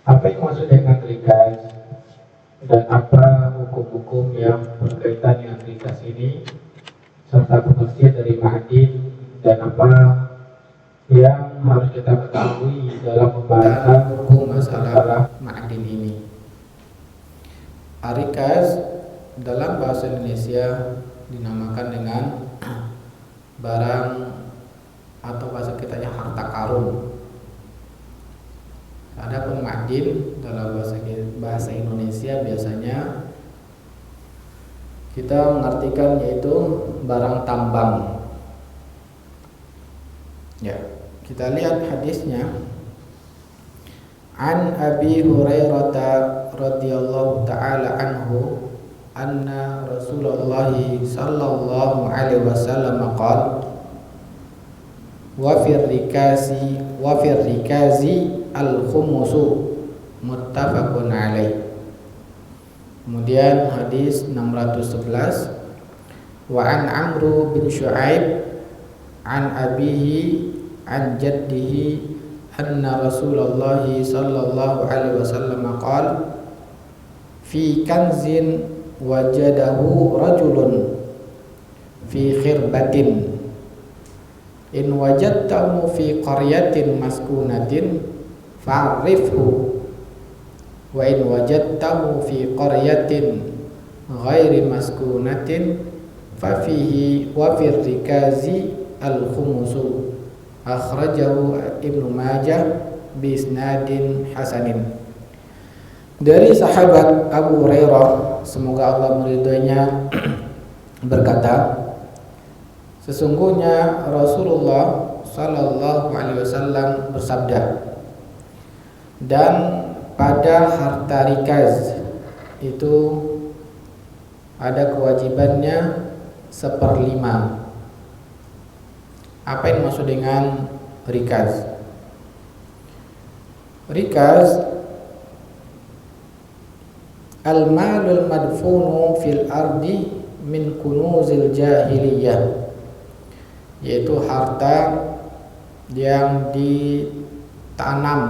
Apa yang maksud dengan rikas dan apa hukum-hukum yang berkaitan dengan rikas ini, serta pengertian dari ma'adin dan apa yang harus kita ketahui dalam pembahasan hukum masalah ma'adin ini. Rikas dalam bahasa Indonesia dinamakan dengan barang atau bahasa kitanya harta karun. Adapun ma'adin dalam bahasa Indonesia biasanya kita mengartikan yaitu barang tambang. Ya, kita lihat hadisnya. An Abi Hurairah radhiyallahu taala anhu anna Rasulullah sallallahu alaihi wasallam qala wa fir rikazi al-khumusu muttafaqun alaih. Kemudian hadis 611, wa an Amru bin Syu'aib an abihi an jaddihi anna Rasulullah sallallahu alaihi wasallam qala fi kanzin wajadahu rajulun fi khirbatin in wajadtahu fi qaryatin maskunatin fa'rifhu wa in wajadtahu fi qaryatin ghairi maskunatin fa fihi wa fir rikazi al-khumusu. Akhrajahu Ibnu Majah bi isnadin hasanin. Dari sahabat Abu Hurairah, semoga Allah meridhoinya, berkata, sesungguhnya Rasulullah sallallahu alaihi wasallam bersabda, dan pada harta rikaz itu ada kewajibannya 1/5. Apa yang maksud dengan rikaz? Rikaz al-malul madfunu fil ardi min kunuzil jahiliyah, yaitu harta yang ditanam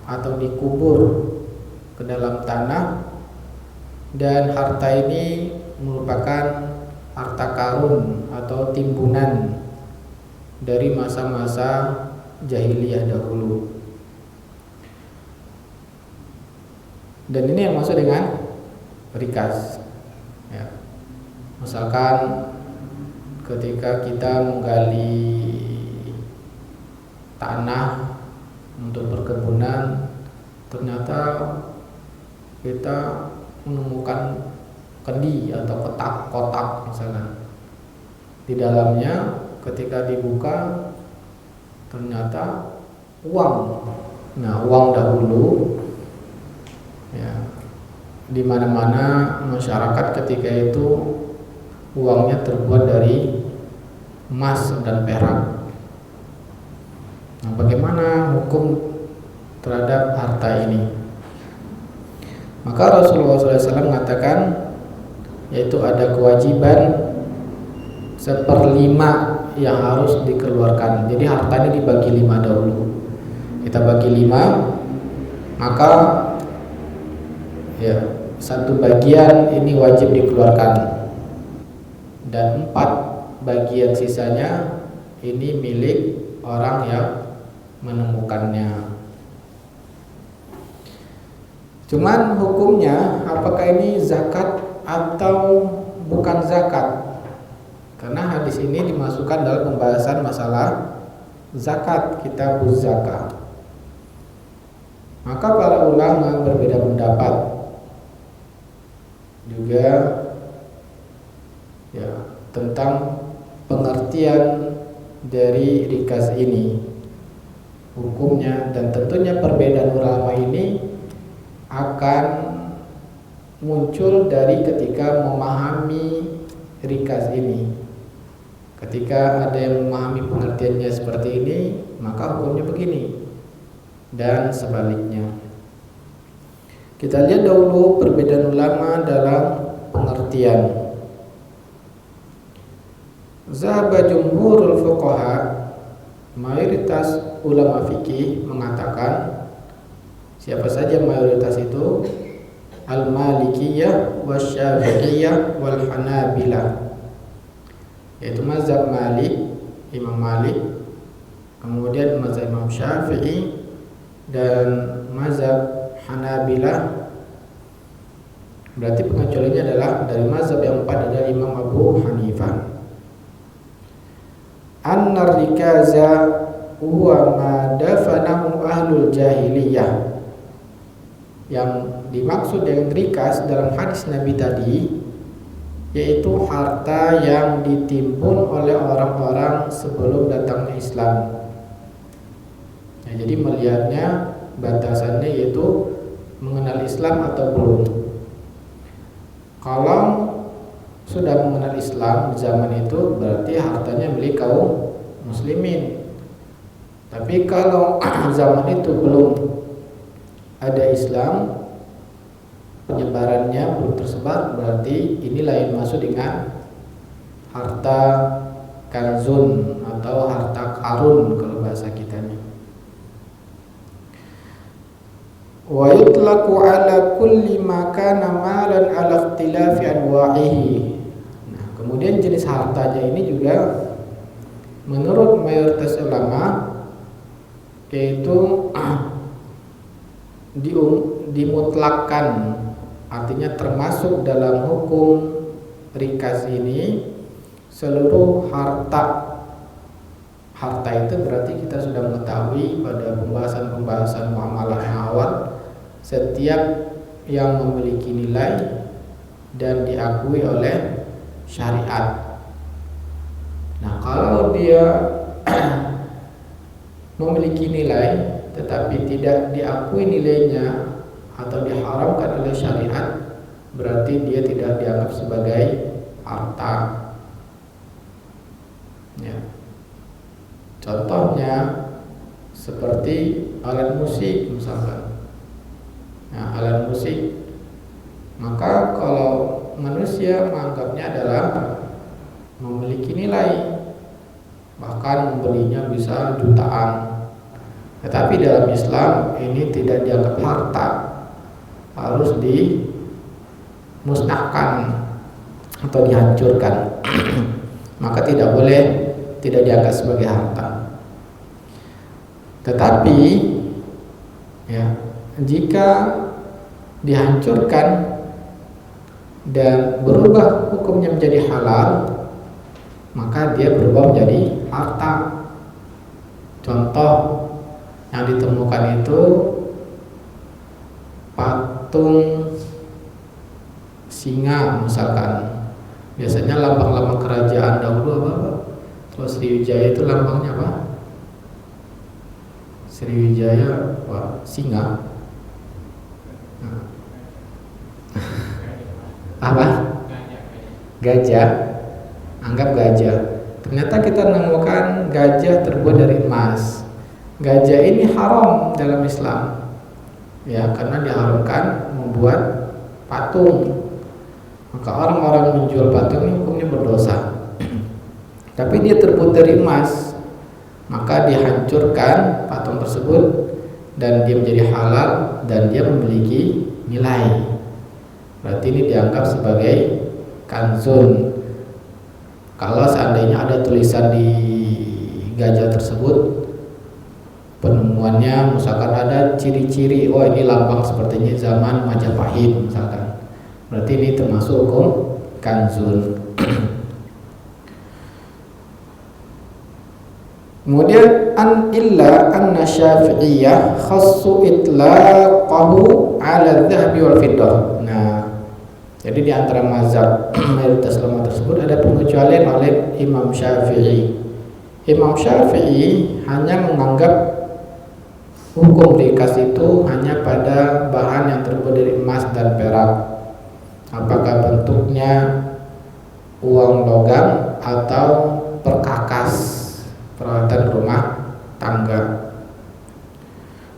atau dikubur ke dalam tanah, dan harta ini merupakan harta karun atau timbunan dari masa-masa jahiliyah dahulu. Dan ini yang maksud dengan rikaz. Ya. Misalkan ketika kita menggali tanah untuk perkebunan, ternyata kita menemukan kendi atau kotak misalnya. Di dalamnya ketika dibuka ternyata uang. Nah, uang dahulu ya, di mana-mana masyarakat ketika itu uangnya terbuat dari emas dan perak. Nah, bagaimana hukum terhadap harta ini? Maka Rasulullah SAW mengatakan, yaitu ada kewajiban 1/5 yang harus dikeluarkan. Jadi hartanya dibagi 5 dahulu. Kita bagi 5, maka ya 1 bagian ini wajib dikeluarkan, dan 4 bagian sisanya ini milik orang yang menemukannya. Cuman hukumnya apakah ini zakat atau bukan zakat? Karena hadis ini dimasukkan dalam pembahasan masalah zakat, kitabuz zakat. Maka para ulama berbeda pendapat juga ya tentang pengertian dari rikaz ini, hukumnya, dan tentunya perbedaan ulama ini akan muncul dari ketika memahami rikaz ini. Ketika ada yang memahami pengertiannya seperti ini, maka hukumnya begini, dan sebaliknya. Kita lihat dahulu perbedaan ulama dalam pengertian. Zahaba jumhurul fuqaha, mayoritas ulama fikih mengatakan Siapa saja mayoritas itu? Al-Malikiyah, Wasyafi'iyah, wal Hanabilah. Yaitu mazhab Malik, Imam Malik, kemudian mazhab Imam Syafi'i, dan mazhab Hanabilah. Berarti pengecualiannya adalah dari mazhab yang empat adalah Imam Abu Hanifah. An-rikaza huwa ma dafanahu ahlul jahiliyah. Yang dimaksud dengan rikas dalam hadis Nabi tadi yaitu harta yang ditimbun oleh orang-orang sebelum datangnya Islam. Ya, jadi melihatnya batasannya yaitu mengenal Islam atau belum. Kalau sudah mengenal Islam di zaman itu berarti hartanya milik kaum muslimin. Tapi kalau zaman itu belum ada Islam, penyebarannya belum tersebar, berarti inilah yang masuk dengan harta kanzun atau harta karun kalau bahasa kitanya. Wa yutlaqu ala kulli ma kana malan ala ikhtilafi anwa'ihi. Nah, kemudian jenis hartanya ini juga menurut mayoritas ulama yaitu dimutlakkan, artinya termasuk dalam hukum rikas ini seluruh harta. Harta itu berarti kita sudah mengetahui pada pembahasan muamalah awal, setiap yang memiliki nilai dan diakui oleh syariat. Nah, kalau dia memiliki nilai tetapi tidak diakui nilainya atau diharamkan oleh syariat, berarti dia tidak dianggap sebagai harta. Ya. Contohnya seperti alat musik misalkan. Nah, alat musik, maka kalau manusia menganggapnya adalah memiliki nilai, bahkan membelinya bisa jutaan. Tetapi dalam Islam ini tidak dianggap harta, harus dimusnahkan atau dihancurkan. Maka tidak dianggap sebagai harta. Tetapi ya, jika dihancurkan dan berubah hukumnya menjadi halal, maka dia berubah menjadi harta. Contoh yang ditemukan itu patung singa misalkan. Biasanya lambang-lambang kerajaan dahulu apa? Kalau Sriwijaya itu lambangnya apa? Sriwijaya apa? Singa. Nah. Apa? Gajah. Anggap gajah. Ternyata kita menemukan gajah terbuat dari emas. Gajah ini haram dalam Islam, ya, karena diharamkan membuat patung. Maka orang-orang yang menjual patung ini hukumnya berdosa. Tapi dia terbuat dari emas, maka dihancurkan patung tersebut dan dia menjadi halal dan dia memiliki nilai. Berarti ini dianggap sebagai kanzun. Kalau seandainya ada tulisan di gajah tersebut, penemuannya misalkan ada ciri-ciri, oh ini lambang sepertinya zaman Majapahit misalkan, berarti ini termasuk hukum kanzun. Kemudian illa anna Syafi'iyah khassu itlaqahu ala dhahabi wal fiddah. Nah, jadi di antara mazhab mayoritas ulama tersebut ada pengecualian oleh Imam Syafi'i. Imam Syafi'i hanya menganggap hukum rikas itu hanya pada bahan yang terbuat dari emas dan perak, apakah bentuknya uang logam atau perkakas, peralatan rumah tangga.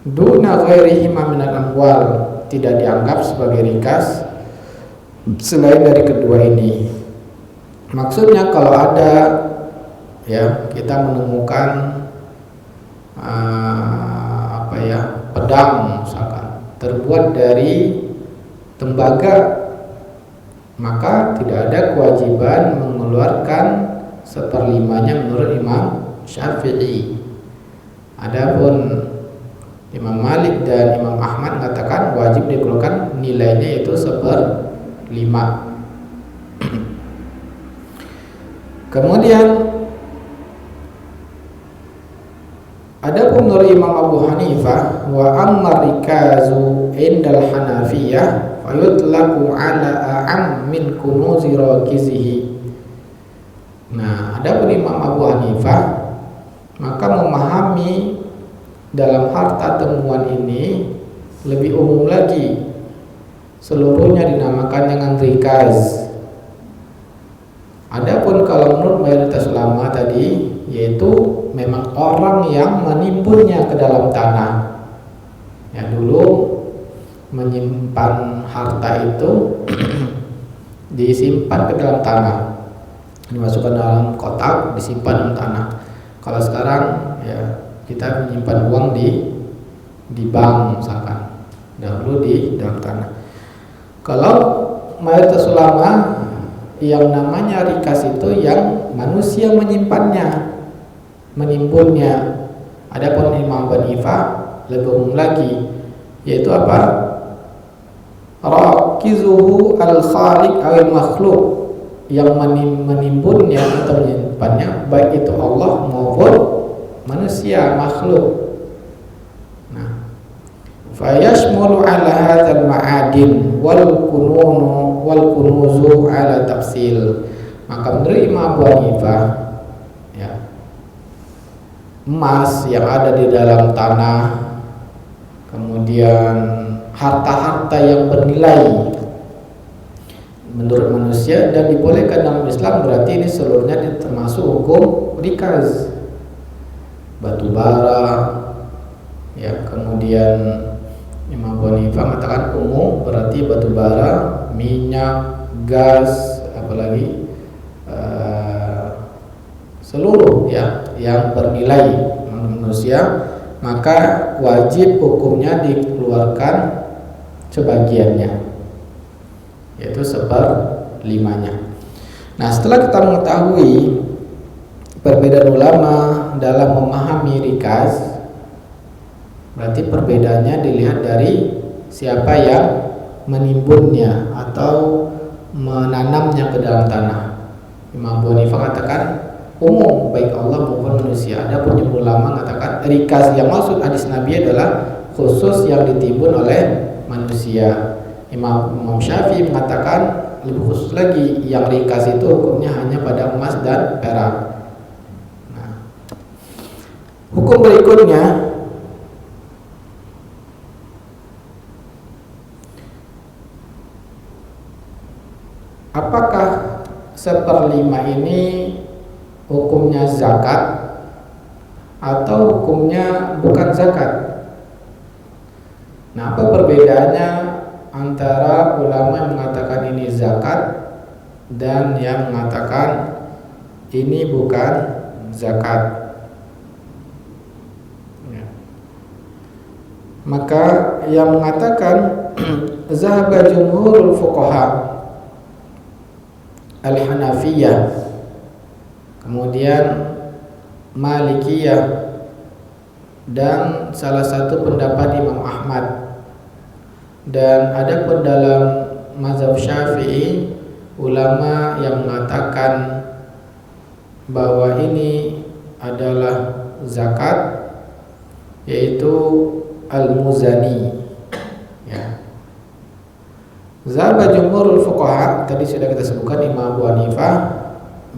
Duna ghairihima minal amwal, tidak dianggap sebagai rikas selain dari kedua ini. Maksudnya kalau ada, ya, kita menemukan pedang misalkan, terbuat dari tembaga, maka tidak ada kewajiban mengeluarkan seperlimanya menurut Imam Syafi'i. Adapun Imam Malik dan Imam Ahmad mengatakan wajib dikeluarkan nilainya yaitu 1/5. Kemudian adapun menurut Imam Abu Hanifah, wa amma rikazu indal Hanafiyah fayutlaqu ala a'am min kunuzi rakizihi. Nah, adapun Imam Abu Hanifah, maka memahami dalam harta temuan ini lebih umum lagi. Seluruhnya dinamakan dengan rikaz. Adapun kalau menurut mayoritas ulama tadi, yaitu memang orang yang menimbunnya ke dalam tanah. Ya, dulu menyimpan harta itu disimpan ke dalam tanah, dimasukkan dalam kotak, disimpan dalam tanah. Kalau sekarang ya kita menyimpan uang di bank misalkan, dahulu di dalam tanah. Kalau mayoritas ulama, yang namanya rikas itu yang manusia menyimpannya, menimbunnya. Adapun Imam Abu Hanifah lebih umum lagi, yaitu apa? Rakizuhu al-khaliq al-makhluk, yang menimbunnya atau menyimpannya baik itu Allah maupun manusia makhluk. Nah, fayashmulu ala hadzal ma'adin wal kunuzu ala tafsil. Maka menurut Imam Abu Hanifah, ya, emas yang ada di dalam tanah, kemudian harta-harta yang bernilai menurut manusia dan dibolehkan dalam Islam, berarti ini seluruhnya termasuk hukum rikaz. Batu bara, ya, kemudian Imam Abu Hanifah mengatakan umum, berarti batu bara, minyak, gas, apalagi seluruh ya yang bernilai manusia, maka wajib hukumnya dikeluarkan sebagiannya, yaitu 1/5. Nah, setelah kita mengetahui perbedaan ulama dalam memahami rikaz, berarti perbedaannya dilihat dari siapa yang menimbunnya atau menanamnya ke dalam tanah. Imam Abu Hanifah katakan umum, baik Allah maupun manusia. Adapun jumhur ulama mengatakan rikaz yang maksud hadis Nabi adalah khusus yang ditimbun oleh manusia. Imam Syafi'i mengatakan lebih khusus lagi, yang rikaz itu hukumnya hanya pada emas dan perak. Nah, hukum berikutnya, apakah 1/5 ini hukumnya zakat atau hukumnya bukan zakat? Nah, apa perbedaannya antara ulama yang mengatakan ini zakat dan yang mengatakan ini bukan zakat? Ya. Maka yang mengatakan zahaba jumhurul fuqaha al-Hanafiyah, kemudian Malikiyah, dan salah satu pendapat Imam Ahmad. Dan ada pun dalam mazhab Syafi'i ulama yang mengatakan bahwa ini adalah zakat, yaitu al-Muzani. Ya. Zahaba jumhurul fuqaha, tadi sudah kita sebutkan Imam Abu Hanifah,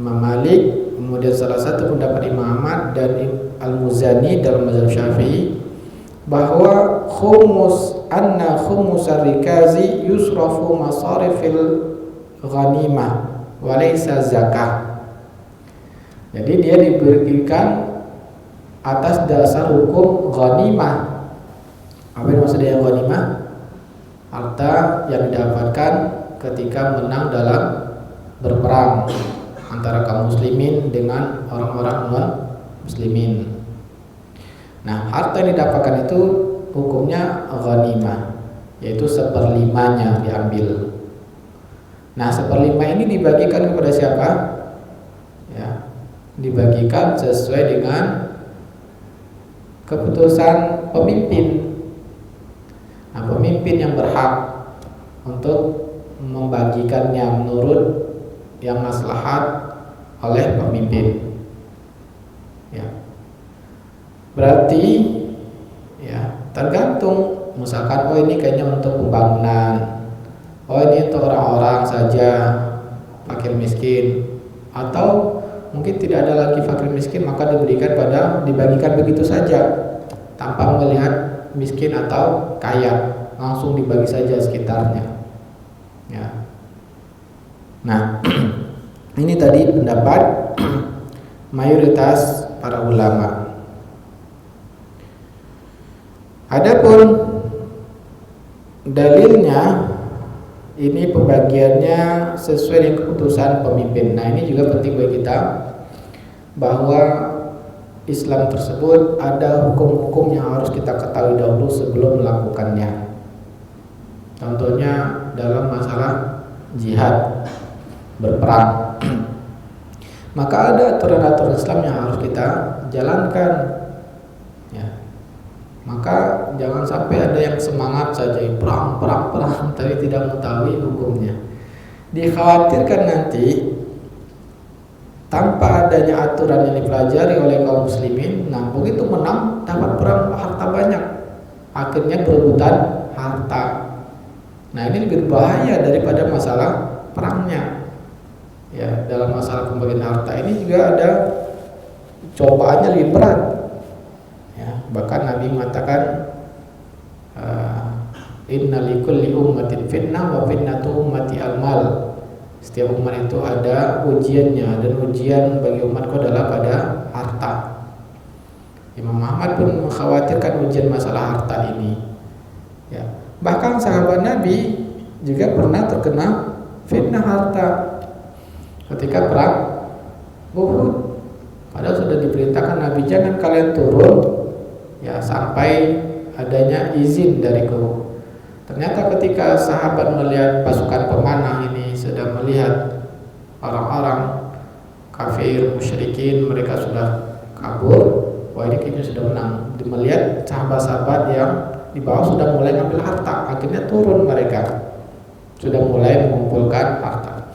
Imam Malik, kemudian salah satu pendapat Imam Ahmad dan al-Muzani dalam mazhab Syafi'i, bahwa anna khumus ar-rikazi yusrafu masarifil ghanimah wa laysa zakah. Jadi dia diberikan atas dasar hukum ghanimah. Apa yang maksudnya ghanimah? Harta yang didapatkan ketika menang dalam berperang antara kaum muslimin dengan orang-orang non muslimin. Nah, harta yang didapatkan itu hukumnya ghanimah. yaitu 1/5-nya diambil. Nah, 1/5 ini dibagikan kepada siapa? Ya, dibagikan sesuai dengan keputusan pemimpin. Nah, pemimpin yang berhak untuk membagikannya menurut yang maslahat oleh pemimpin. Ya. Berarti ya tergantung, misalkan oh ini kayaknya untuk pembangunan, oh ini untuk orang-orang saja fakir miskin, atau mungkin tidak ada lagi fakir miskin maka dibagikan begitu saja tanpa melihat miskin atau kaya, langsung dibagi saja sekitarnya. Ya. Nah, ini tadi pendapat mayoritas para ulama. Adapun dalilnya, ini pembagiannya sesuai dengan keputusan pemimpin. Nah, ini juga penting bagi kita, bahwa Islam tersebut ada hukum-hukum yang harus kita ketahui dahulu sebelum melakukannya. Contohnya dalam masalah jihad, berperang. Maka ada aturan-aturan Islam yang harus kita jalankan. Ya. Maka jangan sampai ada yang semangat saja perang, tapi tidak mengetahui hukumnya. Dikhawatirkan nanti tanpa adanya aturan yang dipelajari oleh kaum muslimin, nah begitu menang dapat perang harta banyak, akhirnya berebutan harta. Nah, ini lebih bahaya daripada masalah perangnya. Ya, dalam masalah pembagian harta ini juga ada cobaannya lebih berat. Ya, bahkan Nabi mengatakan inna likulli ummatin fitnah wa fitnatu ummati al-mal. Setiap umat itu ada ujiannya, dan ujian bagi umatku adalah pada harta. Imam Ahmad pun mengkhawatirkan ujian masalah harta ini. Ya, bahkan sahabat Nabi juga pernah terkena fitnah harta ketika perang Uhud. Padahal sudah diperintahkan Nabi, jangan kalian turun ya sampai adanya izin dariku. Ternyata ketika sahabat melihat pasukan pemanah ini sedang melihat orang-orang kafir musyrikin, mereka sudah kabur, wah ini kayaknya sudah menang. Melihat sahabat-sahabat yang di bawah sudah mulai ngambil harta, akhirnya turun mereka, sudah mulai mengumpulkan harta.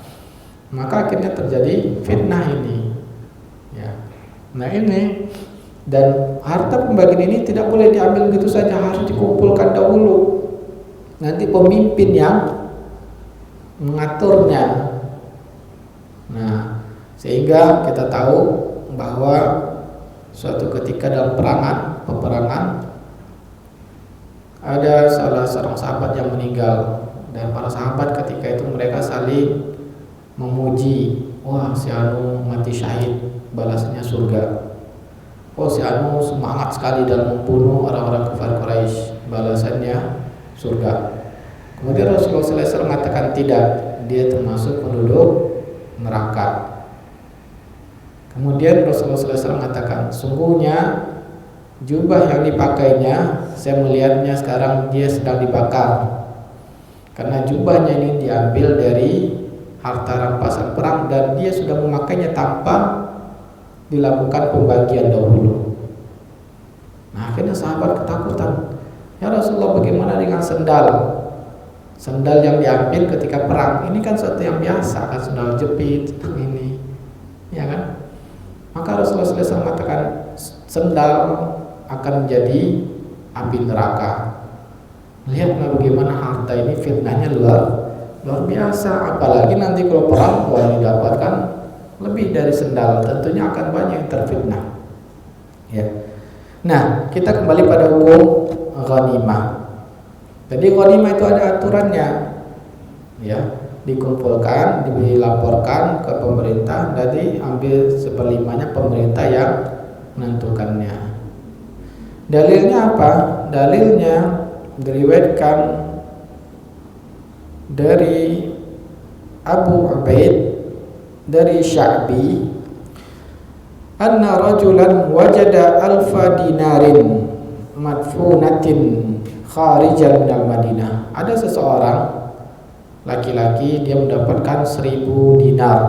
Maka akhirnya terjadi fitnah ini. Ya. Nah ini, dan harta pembagian ini tidak boleh diambil begitu saja, harus dikumpulkan dahulu. Nanti pemimpin yang mengaturnya. Nah, sehingga kita tahu bahwa suatu ketika dalam peperangan ada salah seorang sahabat yang meninggal, dan para sahabat ketika itu mereka saling memuji, wah si Anu mati syahid, balasannya surga. Oh si Anu semangat sekali dalam membunuh orang-orang kafir Quraisy, balasannya surga. Kemudian Rasulullah SAW mengatakan tidak, dia termasuk penduduk neraka. Kemudian Rasulullah SAW mengatakan, sungguhnya jubah yang dipakainya, saya melihatnya sekarang dia sedang dibakar, karena jubahnya ini diambil dari harta rampasan perang, dan dia sudah memakainya tanpa dilakukan pembagian dahulu. Nah, akhirnya sahabat ketakutan, ya Rasulullah, bagaimana dengan sendal yang diambil ketika perang? Ini kan sesuatu yang biasa, kan sendal jepit ini, ya kan? Maka Rasulullah SAW mengatakan sendal akan menjadi api neraka. Lihatlah bagaimana harta ini fitnahnya luar biasa. Apalagi nanti kalau perang, kalau didapatkan lebih dari sendal, tentunya akan banyak yang terfitnah. Ya. Nah, kita kembali pada hukum ghanimah. Jadi ghanimah itu ada aturannya, ya, dikumpulkan, dilaporkan ke pemerintah, jadi ambil 1/5-nya pemerintah yang menentukannya. Dalilnya apa? Dalilnya diriwayatkan dari Abu Ubaid dari Sya'bi, anna rajulan wajada alfa dinarin madfunatin kharijan minal Madinah. Ada seseorang laki-laki, dia mendapatkan 1000 dinar,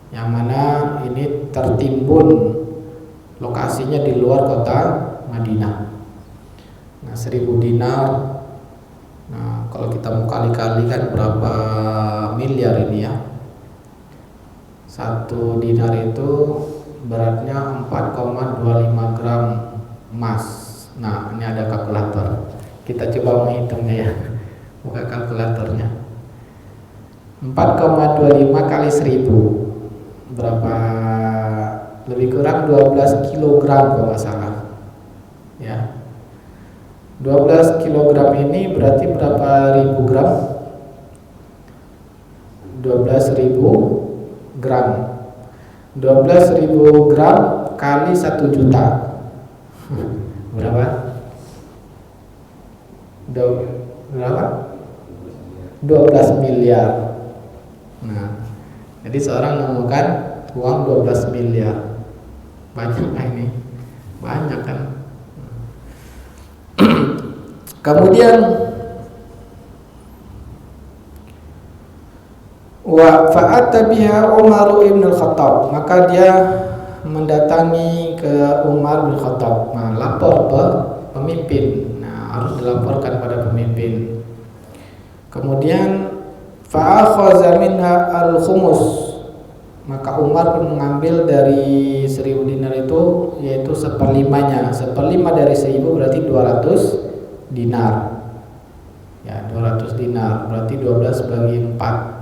yang mana ini tertimbun lokasinya di luar kota Madinah. Nah, 1000 dinar, nah kalau kita mau kali-kali kan berapa miliar ini ya. 1 dinar itu beratnya 4,25 gram emas. Nah, ini ada kalkulator. Kita coba menghitungnya ya. Buka kalkulatornya. 4,25 kali 1000 berapa? Lebih kurang 12 kilogram kalau nggak salah. Ya. 12 kilogram ini berarti berapa ribu gram? 12.000 gram. 12.000 gram kali 1 juta. Berapa? Berapa? 12 miliar. Nah, jadi seorang menemukan uang 12 miliar. Banyak ini. Banyak kan? Kemudian wa fa'ata biha Umar ibn al-Khattab, maka dia mendatangi ke Umar bin Khattab. Nah, lapor ke pemimpin. Nah, harus dilaporkan pada pemimpin. Kemudian fa'akhadha minha al-khumus, maka Umar pun mengambil dari 1000 dinar itu, yaitu 1/5-nya. 1/5 dari 1000 berarti 200 dinar. Ya, 200 dinar berarti 12 bagi 4.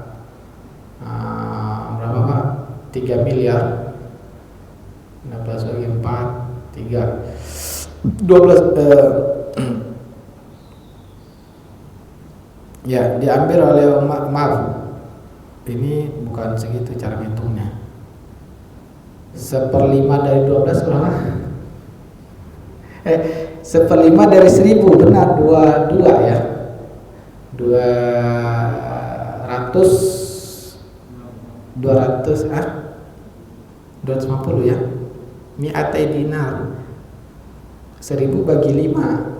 Berapa Pak? 3 miliar. 16 bagi 4, 3. 12 ya, diambil oleh Umar. Maaf, ini bukan segitu cara ngitungnya. 1/5 dari 12 berapa? 1/5 dari 1000, benar, 22 ya. 250 ya. Mi'atai dinar. 1000 bagi 5,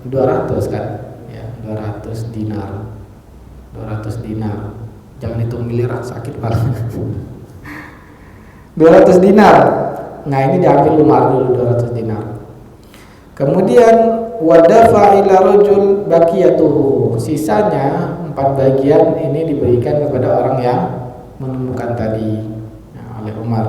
200 kan? Ya, 200 dinar. 200 dinar. Jangan hitung miliar, sakit banget. 200 dinar. Nah, ini diambil Umar dulu 200 dinar. Kemudian wadafa ila rajul baqiyatuhu, sisanya 4 bagian ini diberikan kepada orang yang menemukan tadi, oleh Umar.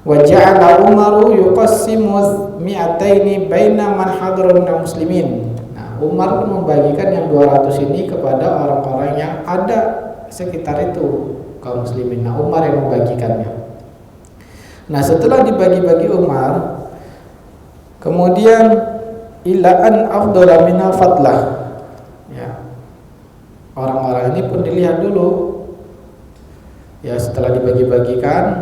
Wa ja'ala Umaru yuqassimu mi'ataini baina man hadara minal muslimin. Nah, Umar pun membagikan yang 200 ini kepada orang-orang yang ada sekitar itu, kaum muslimin. Nah, Umar yang membagikannya. Nah, setelah dibagi-bagi Umar, kemudian ila an afdala minal fadlah. Ya. Orang-orang ini pun dilihat dulu. Ya, setelah dibagi-bagikan,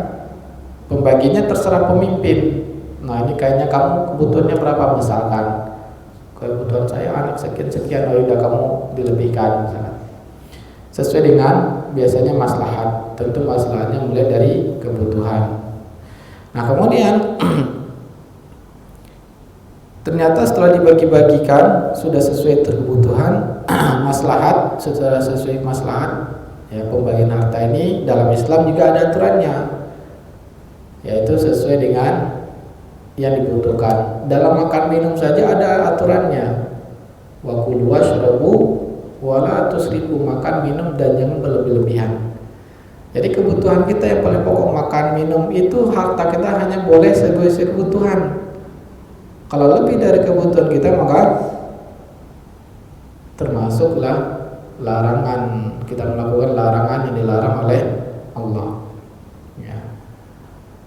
pembaginya terserah pemimpin. Nah, ini kayaknya kamu kebutuhannya berapa misalkan. Kebutuhan saya anak sekian-sekian, oh udah kamu dilebihkan misalkan. Sesuai dengan biasanya maslahat. Tentu maslahatnya mulai dari kebutuhan. Nah, kemudian ternyata setelah dibagi-bagikan sudah sesuai kebutuhan, maslahat, sudah sesuai maslahat. Ya, pembagian harta ini dalam Islam juga ada aturannya, yaitu sesuai dengan yang dibutuhkan. Dalam makan minum saja ada aturannya. Wa kulu washrabu wa la tusrifu, makan minum dan jangan berlebih-lebihan. Jadi kebutuhan kita yang paling pokok makan minum itu, harta kita hanya boleh sesuai kebutuhan. Kalau lebih dari kebutuhan kita maka termasuklah larangan, kita melakukan larangan yang dilarang oleh Allah. Ya.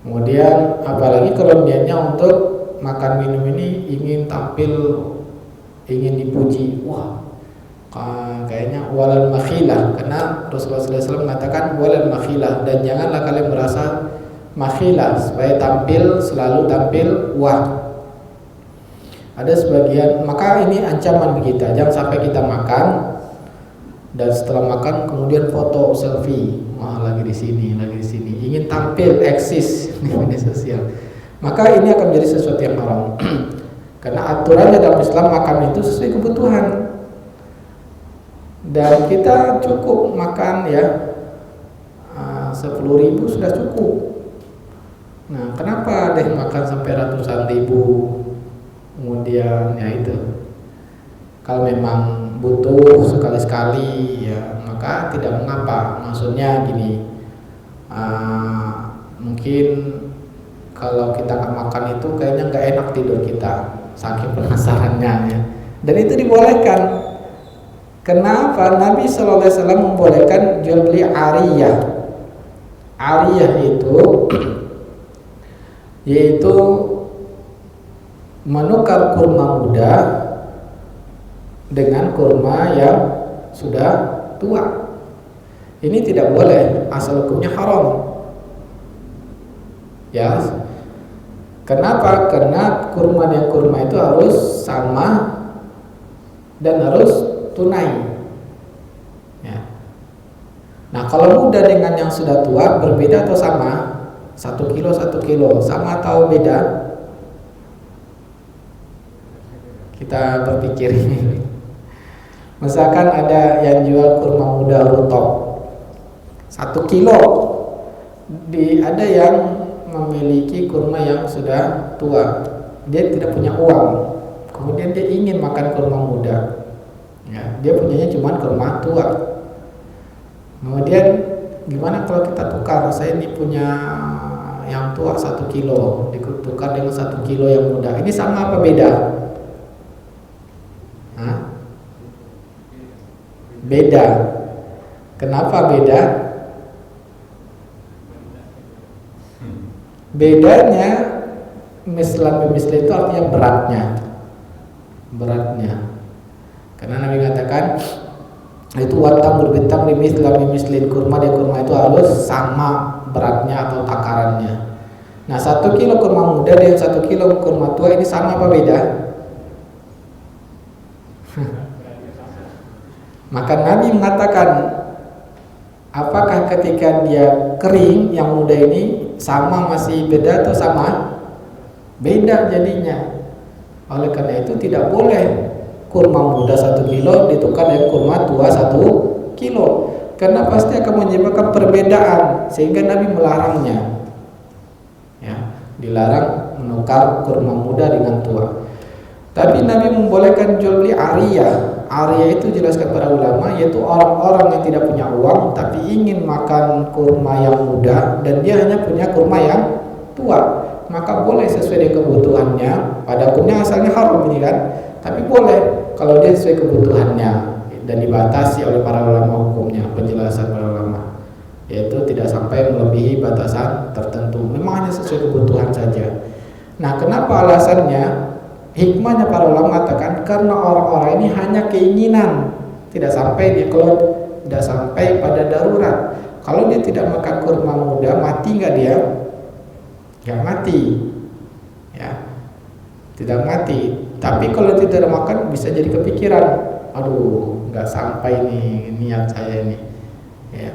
Kemudian apalagi kalau niatnya untuk makan minum ini ingin tampil, ingin dipuji, wah kayaknya walal makhilah, karena Rasulullah SAW mengatakan walal makhilah, dan janganlah kalian merasa makhilah supaya tampil, selalu tampil wah. Ada sebagian, maka ini ancaman bagi kita, jangan sampai kita makan dan setelah makan kemudian foto selfie, wah lagi di sini, ingin tampil eksis di media sosial. Maka ini akan menjadi sesuatu yang haram. Karena aturannya dalam Islam makan itu sesuai kebutuhan. Dan kita cukup makan ya 10.000 sudah cukup. Nah, kenapa ada yang makan sampai ratusan ribu? Kemudian ya itu, kalau memang butuh sekali-sekali ya maka tidak mengapa. Maksudnya gini, mungkin kalau kita nggak makan itu kayaknya nggak enak tidur kita, saking penasarannya ya. Dan itu dibolehkan. Kenapa Nabi SAW membolehkan jual beli ariyah? Ariyah itu yaitu menukar kurma muda dengan kurma yang sudah tua. Ini tidak boleh, asal hukumnya haram. Ya. Kenapa? Karena kurma dan kurma itu harus sama dan harus tunai. Ya. Nah, kalau muda dengan yang sudah tua berbeda atau sama? 1 kilo 1 kilo, sama atau beda? Kita berpikir ini. Misalkan ada yang jual kurma muda rutok 1 kilo, ada yang memiliki kurma yang sudah tua. Dia tidak punya uang, kemudian dia ingin makan kurma muda. Ya, dia punyanya cuma kurma tua. Kemudian gimana kalau kita tukar? Saya ini punya yang tua 1 kilo, ditukar dengan 1 kilo yang muda. Ini sama apa beda? Hah? Beda. Kenapa beda? Bedanya mislan itu artinya beratnya. Karena Nabi mengatakan itu watamur bintang mislin, kurma dan kurma itu harus sama beratnya atau takarannya. Nah, 1 kilo kurma muda dan 1 kilo kurma tua ini sama apa beda? Maka Nabi mengatakan, apakah ketika dia kering yang muda ini sama masih beda atau sama? Beda jadinya. Oleh karena itu tidak boleh kurma muda 1 kilo ditukar dengan kurma tua 1 kilo, karena pasti akan menyebabkan perbedaan, sehingga Nabi melarangnya. Ya, dilarang menukar kurma muda dengan tua. Tapi Nabi membolehkan jual beli ariyah. Ariyah itu jelaskan para ulama, yaitu orang-orang yang tidak punya uang tapi ingin makan kurma yang muda dan dia hanya punya kurma yang tua, maka boleh sesuai dengan kebutuhannya. Pada hukumnya asalnya haram ini kan, tapi boleh kalau dia sesuai kebutuhannya dan dibatasi oleh para ulama hukumnya, penjelasan para ulama, yaitu tidak sampai melebihi batasan tertentu, memang hanya sesuai kebutuhan saja. Nah, kenapa alasannya? Hikmahnya para ulama mengatakan karena orang-orang ini hanya keinginan, tidak sampai pada darurat. Kalau dia tidak makan kurma muda, mati nggak dia? Nggak mati, ya, tidak mati. Tapi kalau tidak makan bisa jadi kepikiran, aduh, nggak sampai nih niat saya ini. Ya.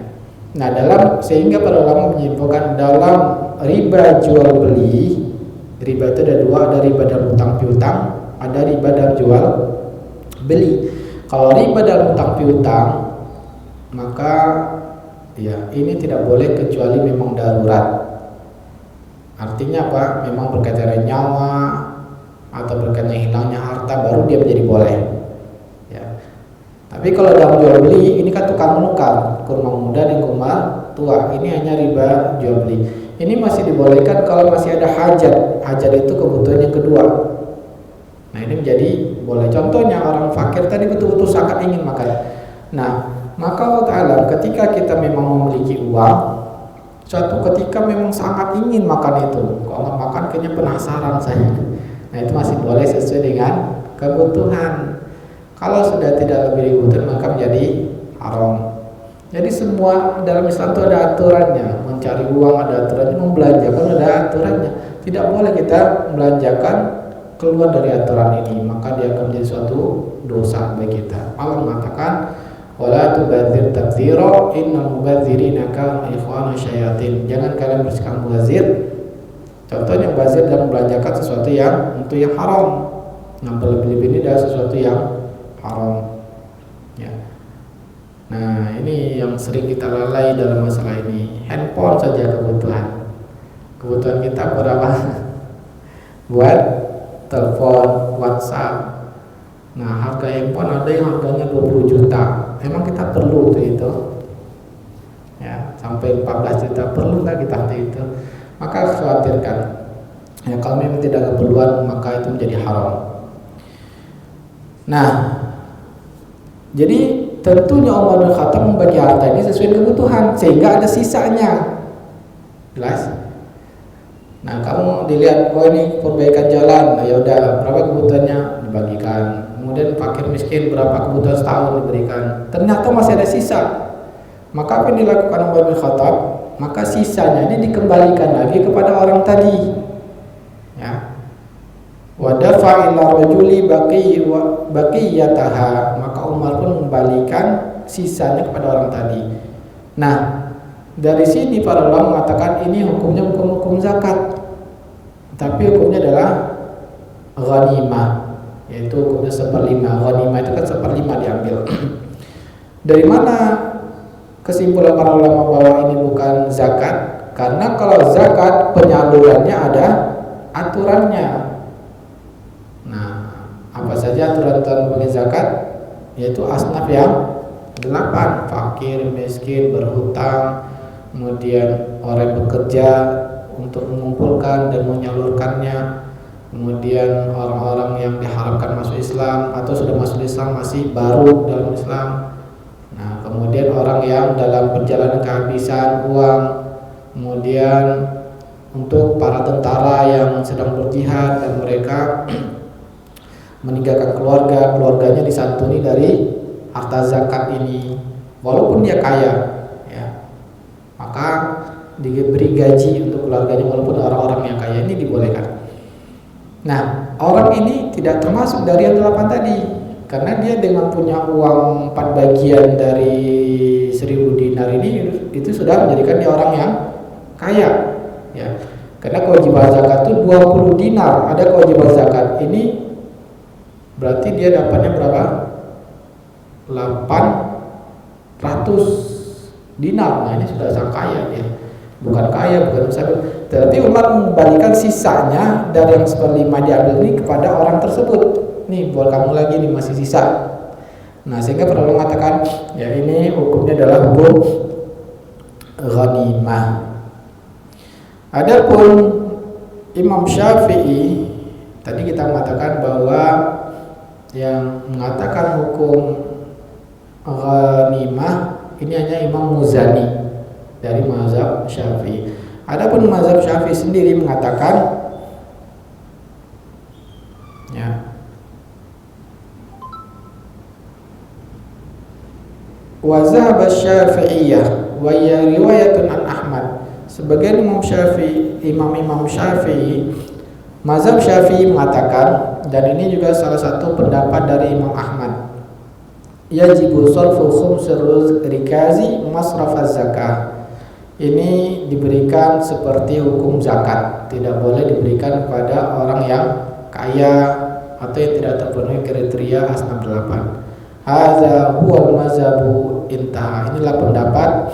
Nah, sehingga para ulama menyimpulkan dalam riba jual beli. Riba itu ada dua, ada riba dalam utang piutang, ada riba dalam jual beli. Kalau riba dalam utang piutang, maka ya ini tidak boleh kecuali memang darurat. Artinya apa? Memang berkaitan dengan nyawa atau berkaitan hilangnya harta, baru dia menjadi boleh. Ya. Tapi kalau dalam jual beli, ini kan tukar menukar kurma muda dan kurma tua. Ini hanya riba jual beli. Ini masih dibolehkan kalau masih ada hajat. Hajat itu kebutuhan yang kedua. Nah, ini menjadi boleh. Contohnya orang fakir tadi betul-betul sangat ingin makan. Nah, maka Allah Ta'ala ketika kita memang memiliki uang, suatu ketika memang sangat ingin makan itu. Kalau nggak makan kayaknya penasaran saya. Nah, itu masih boleh sesuai dengan kebutuhan. Kalau sudah tidak lebih kebutuhan maka menjadi haram. Jadi semua dalam Islam itu ada aturannya. Mencari uang ada aturannya, membelanjakan ada aturannya. Tidak boleh kita membelanjakan keluar dari aturan ini, maka dia akan menjadi suatu dosa bagi kita. Allah mengatakan, wala tubadzir tabdzira innal mubadzirina kanu ikhwana syayatin. Jangan kalian bersikap mubazir. Contohnya mubazir dalam membelanjakan sesuatu yang haram. Nah, berlebih-lebih ini adalah sesuatu yang haram. Ya. Nah, ini yang sering kita lalai dalam masalah ini. Handphone saja kebutuhan. Kebutuhan kita berapa? Buat telepon, WhatsApp. Nah, harga handphone ada yang harganya 20 juta. Emang kita perlu tuh itu? Ya, sampai 14 juta perlu nggak kita itu? Maka khawatirkan. Ya, kalau memang tidak ada keperluan, maka itu menjadi haram. Nah, jadi tentunya Umar bin Khattab membagi harta ini sesuai kebutuhan sehingga ada sisanya. Jelas? Nah, kamu dilihat, oh ini perbaikan jalan, nah, ya udah berapa kebutuhannya dibagikan. Kemudian fakir miskin berapa kebutuhan setahun diberikan. Ternyata masih ada sisa. Maka apa yang dilakukan Umar bin Khattab? Maka sisanya ini dikembalikan lagi kepada orang tadi. Ya. Wa dafa ila rajuli baqiyataha, maka Umar pun mengembalikan sisanya kepada orang tadi. Nah, dari sini para ulama mengatakan ini hukumnya bukan hukum zakat, tapi hukumnya adalah ghanimah, yaitu hukumnya 1/5. Ghanimah itu kan 1/5 diambil. Dari mana kesimpulan para ulama bahwa ini bukan zakat? Karena kalau zakat penyalurannya ada aturannya. Nah, apa saja aturan-aturan bagi zakat? Yaitu asnaf yang 8, fakir, miskin, berhutang, kemudian orang yang bekerja untuk mengumpulkan dan menyalurkannya, kemudian orang-orang yang diharapkan masuk Islam atau sudah masuk Islam masih baru dalam Islam. Nah, kemudian orang yang dalam perjalanan kehabisan uang, kemudian untuk para tentara yang sedang berjihad dan mereka meninggalkan keluarganya disantuni dari harta zakat ini, walaupun dia kaya, ya, maka diberi gaji untuk keluarganya walaupun orang-orang yang kaya ini dibolehkan. Nah, orang ini tidak termasuk dari yang 8 tadi, karena dia dengan punya uang 4 bagian dari 1000 dinar ini itu sudah menjadikan dia orang yang kaya, ya. Karena kewajiban zakat itu 20 dinar, ada kewajiban zakat ini berarti dia dapatnya berapa? 800 dinar. Nah, ini sudah sangat kaya ya. Bukan kaya, bukan besar. Tapi Umar mengembalikan sisanya dari yang 1/5 diambil ini kepada orang tersebut. Nih, buat kamu lagi nih masih sisa. Nah, sehingga perlu mengatakan ya ini hukumnya adalah hukum ghanimah. Adapun Imam Syafi'i tadi kita mengatakan bahwa yang mengatakan hukum ghanimah ini hanya Imam Muzani dari mazhab Syafi'i. Adapun mazhab Syafi'i sendiri mengatakan ya wa zahaba Syafi'iyah wa ya riwayatun an Ahmad. Sebagian Imam Syafi'i, mazhab Syafi'i mengatakan, dan ini juga salah satu pendapat dari Imam Ahmad, yajibu sarfu khumsir rikazi masraf az-zakah. Ini diberikan seperti hukum zakat, tidak boleh diberikan kepada orang yang kaya atau yang tidak terpenuhi kriteria asnaf 8. Hadza huwal mazhabu intaha. Inilah pendapat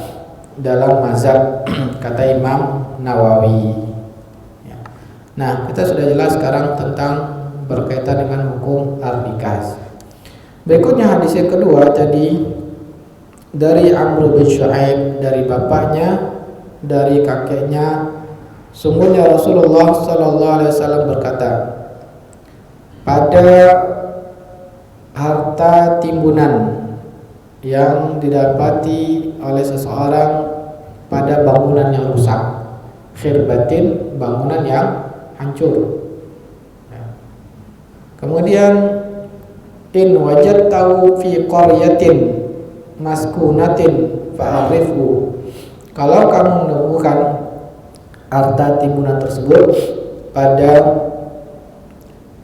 dalam mazhab kata Imam Nawawi. Ya. Nah, kita sudah jelas sekarang tentang berkaitan dengan hukum ar-rikaz. Berikutnya hadis yang kedua tadi dari Amr bin Shu'aib, dari bapaknya, dari kakeknya, sungguhnya Rasulullah sallallahu alaihi wasallam berkata, pada harta timbunan yang didapati oleh seseorang pada bangunan yang rusak, khirbatin, bangunan yang hancur. Kemudian in wajadtahu fi qaryatin maskunatin fa'rifhu. Kalau kamu menemukan harta timbunan tersebut pada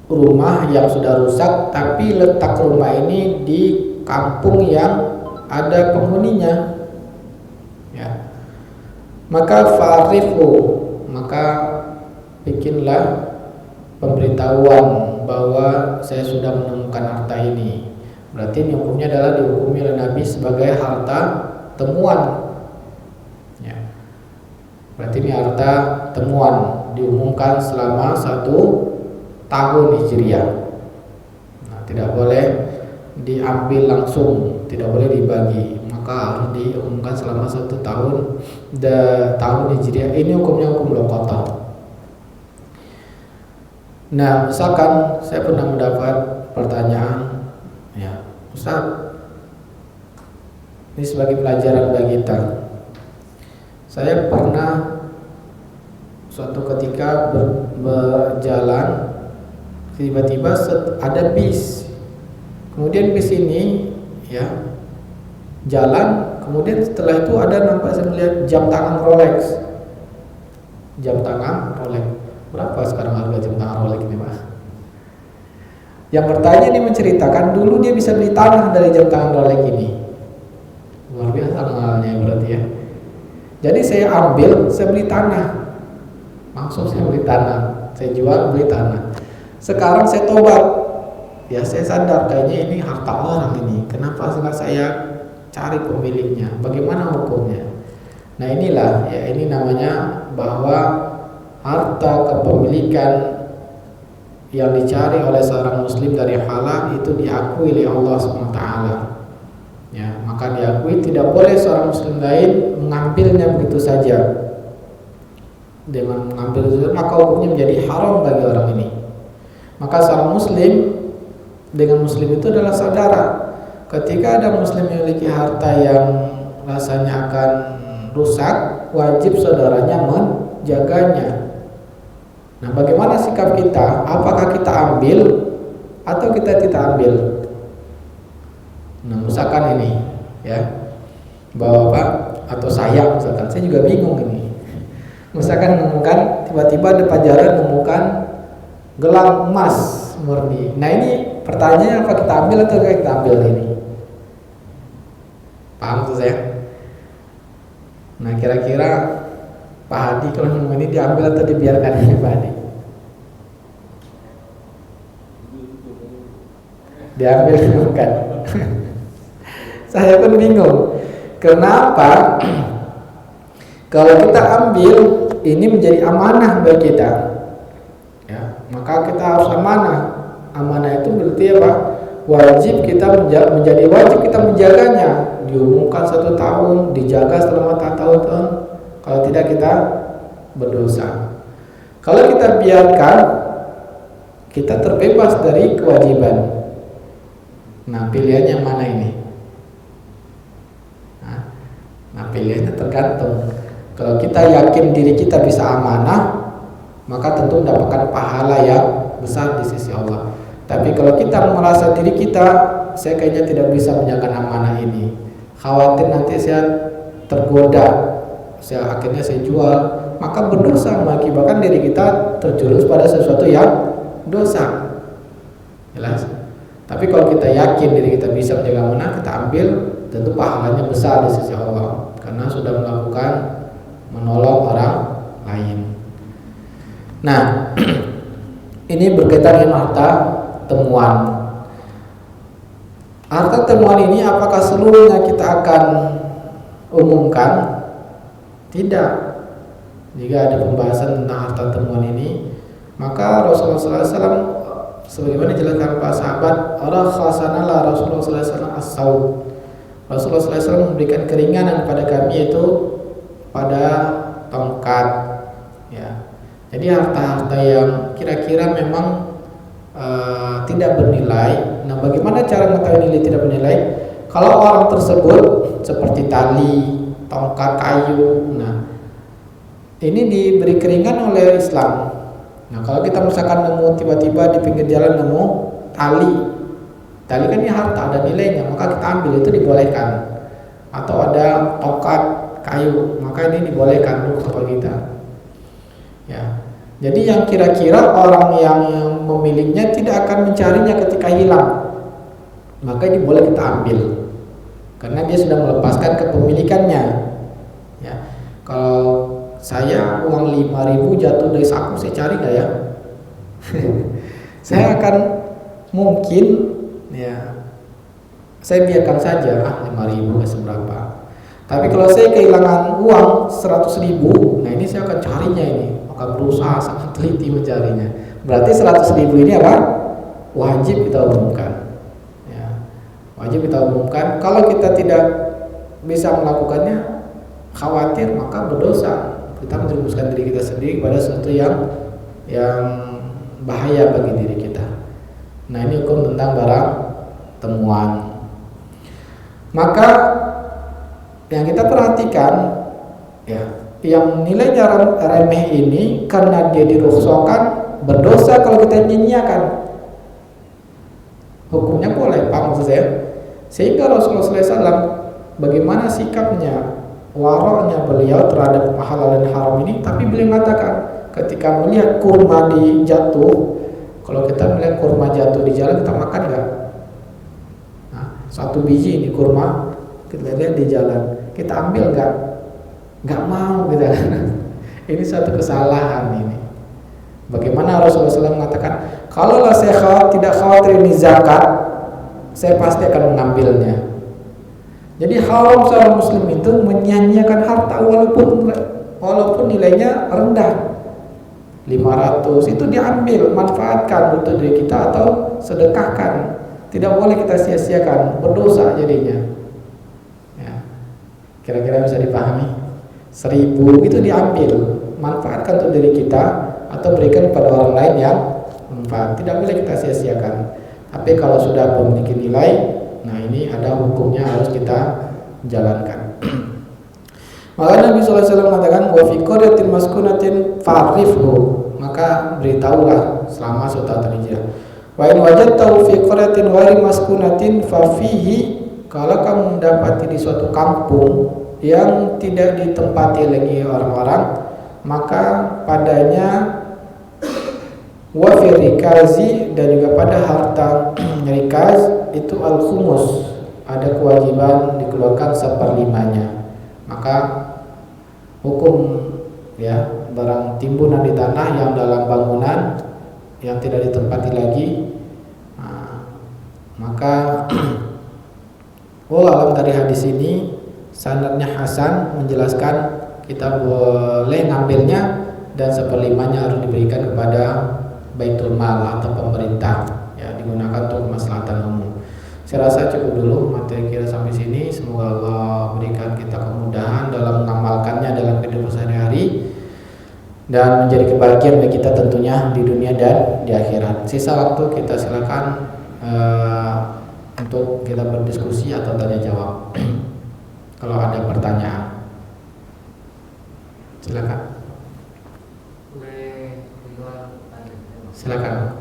rumah yang sudah rusak, tapi letak rumah ini di kampung yang ada penghuninya, ya, maka fa'rifhu, maka bikinlah pemberitahuan bahwa saya sudah menemukan harta ini, berarti ini hukumnya adalah dihukumi oleh Nabi sebagai harta temuan. Ya. Berarti ini harta temuan, diumumkan selama 1 tahun Hijriah. Nah, tidak boleh diambil langsung, tidak boleh dibagi, maka harus diumumkan selama 1 tahun tahun Hijriah. Ini hukumnya hukum loqatah. Nah, misalkan saya pernah mendapat pertanyaan, ya, Ustaz, ini sebagai pelajaran bagi kita. Saya pernah suatu ketika berjalan, tiba-tiba ada bis. Kemudian bis ini, ya, jalan. Kemudian setelah itu ada nampak, saya melihat jam tangan Rolex. Jam tangan Rolex. Berapa sekarang harga jam tangan Rolex ini, Pak? Yang bertanya ini menceritakan dulu dia bisa beli tanah dari jam tangan Rolex ini. Luar biasa mahalnya berarti ya. Jadi saya ambil, saya beli tanah. Langsung saya beli tanah. Saya jual, beli tanah. Sekarang saya tobat. Ya, saya sadar kayaknya ini harta orang ini. Kenapa setelah saya cari pemiliknya? Bagaimana hukumnya? Nah, inilah ya, ini namanya bahwa harta kepemilikan yang dicari oleh seorang muslim dari halal itu diakui oleh Allah SWT. Ya, maka diakui, tidak boleh seorang muslim lain mengambilnya begitu saja. Dengan mengambil itu, maka hukumnya menjadi haram bagi orang ini. Maka seorang muslim dengan muslim itu adalah saudara. Ketika ada muslim yang memiliki harta yang rasanya akan rusak, wajib saudaranya menjaganya. Nah, bagaimana sikap kita? Apakah kita ambil atau kita tidak ambil? Nah, misalkan ini, ya, bapak atau saya, misalkan, saya juga bingung ini. Misalkan menemukan, tiba-tiba depan jalan menemukan gelang emas murni. Nah, ini pertanyaannya, apa kita ambil atau kita ambil ini? Paham tuh saya? Nah, kira-kira Pak Hadi kalau nemu ini diambil atau dibiarkan ini, Pak Hadi? Diambil bukan? Saya pun bingung. Kenapa? Kalau kita ambil, ini menjadi amanah bagi kita. Ya, maka kita harus amanah. Amanah itu berarti apa? Wajib kita menjadi wajib kita menjaganya. Diumumkan 1 tahun, dijaga selama tahun-tahun. Kalau tidak kita berdosa. Kalau kita biarkan, kita terbebas dari kewajiban. Nah, pilihannya mana ini? Nah, pilihannya tergantung. Kalau kita yakin diri kita bisa amanah, maka tentu mendapatkan pahala yang besar di sisi Allah. Tapi kalau kita merasa diri kita, saya kayaknya tidak bisa menjaga amanah ini, khawatir nanti saya tergoda, akhirnya saya jual, maka berdosa, mengakibatkan diri kita terjerumus pada sesuatu yang dosa. Jelas? Tapi kalau kita yakin diri kita bisa menjaga amanah, kita ambil, tentu pahalanya besar di sisi Allah, karena sudah melakukan menolong orang lain. Nah, ini berkaitan dengan harta temuan. Harta temuan ini apakah seluruhnya kita akan umumkan? Tidak. Jika ada pembahasan tentang harta temuan ini, maka Rasulullah SAW sebagaimana dijelaskan para sahabat, rakhasana la Rasulullah SAW as-saud. Rasulullah SAW memberikan keringanan pada kami, itu pada tongkat. Ya. Jadi harta-harta yang kira-kira memang tidak bernilai. Nah, bagaimana cara mengetahui nilai tidak bernilai? Kalau orang tersebut seperti tali, tongkat, kayu, nah ini diberi keringan oleh Islam. Nah, kalau kita misalkan nemu tiba-tiba di pinggir jalan nemu tali kan ini harta, ada nilainya, maka kita ambil, itu dibolehkan. Atau ada tongkat kayu, maka ini dibolehkan untuk kita. Ya. Jadi yang kira-kira orang yang memilikinya tidak akan mencarinya ketika hilang, maka ini boleh kita ambil, karena dia sudah melepaskan kepemilikannya. Ya. Kalau saya uang 5.000 jatuh dari saku, saya cari nggak ya? Saya akan mungkin ya saya biarkan saja 5.000 nggak seberapa. Tapi kalau saya kehilangan uang 100.000, nah ini saya akan carinya ini, maka berusaha sangat teliti mencarinya. Berarti 100.000 ini apa? Wajib kita umumkan. Ya, wajib kita umumkan. Kalau kita tidak bisa melakukannya, khawatir maka berdosa. Kita menjerumuskan diri kita sendiri pada sesuatu yang bahaya bagi diri kita. Nah ini hukum tentang barang temuan. Maka yang kita perhatikan ya, yang nilainya remeh ini karena dia dirukhsahkan berdosa kalau kita nyanyiakan. Hukumnya boleh, paham maksud saya? Sehingga Rasulullah SAW bagaimana sikapnya, waroknya beliau terhadap halal dan haram ini, tapi beliau mengatakan ketika melihat kurma jatuh, kalau kita melihat kurma jatuh di jalan kita makan nggak? Nah, 1 biji ini kurma kita lihat di jalan, kita ambil nggak? Nggak mau kita. Ini satu kesalahan ini. Bagaimana Rasulullah SAW mengatakan, kalaulah saya tidak khawatir ini zakat, saya pasti akan mengambilnya. Jadi haram seorang muslim itu menyanyiakan harta walaupun nilainya rendah. 500 itu diambil, manfaatkan untuk diri kita atau sedekahkan. Tidak boleh kita sia-siakan, berdosa jadinya. Ya. Kira-kira bisa dipahami? 1.000 itu diambil, manfaatkan untuk diri kita atau berikan kepada orang lain yang manfaat. Tidak boleh kita sia-siakan. Tapi kalau sudah memiliki nilai, nah ini ada hukumnya harus kita jalankan. Maka Nabi SAW mengatakan wa fi qaryatin maskunatin fa'rifhu, maka beritahulah selama 1 tahun hijrah. Wa in wajadtahu fi qaryatin ghairi maskunatin fa fihi, kalau kamu mendapati di suatu kampung yang tidak ditempati lagi orang-orang, maka padanya wa fi rikazi, dan juga pada harta rikaz itu al-khumus, ada kewajiban dikeluarkan 1/5-nya. Maka hukum ya barang timbunan di tanah yang dalam bangunan yang tidak ditempati lagi, maka alam dari hadis ini sanadnya hasan, menjelaskan kita boleh ngambilnya dan 1/5-nya harus diberikan kepada Baitul Mal atau pemerintah, ya digunakan untuk kemaslahatan umum. Saya rasa cukup dulu materi kita sampai sini. Semoga Allah berikan kita kemudahan dalam mengamalkannya dalam kehidupan sehari-hari dan menjadi kebahagiaan bagi kita tentunya di dunia dan di akhirat. Sisa waktu kita silakan untuk kita berdiskusi atau tanya jawab. Kalau ada pertanyaan, silakan. Silakan.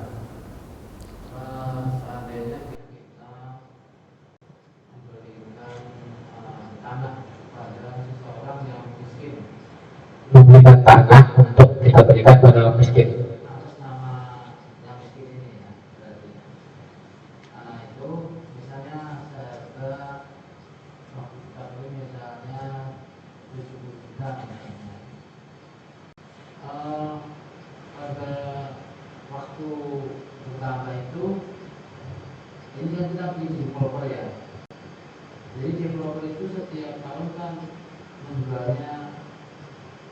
Memberikan tanah untuk kita berikan pada orang miskin. Atas nama yang miskin ini ya, berarti tanah itu misalnya seharga 50 juta, misalnya 70 juta misalnya. Pada waktu pertama itu ini kan kita beli developer ya. Jadi developer itu setiap tahun kan menjualnya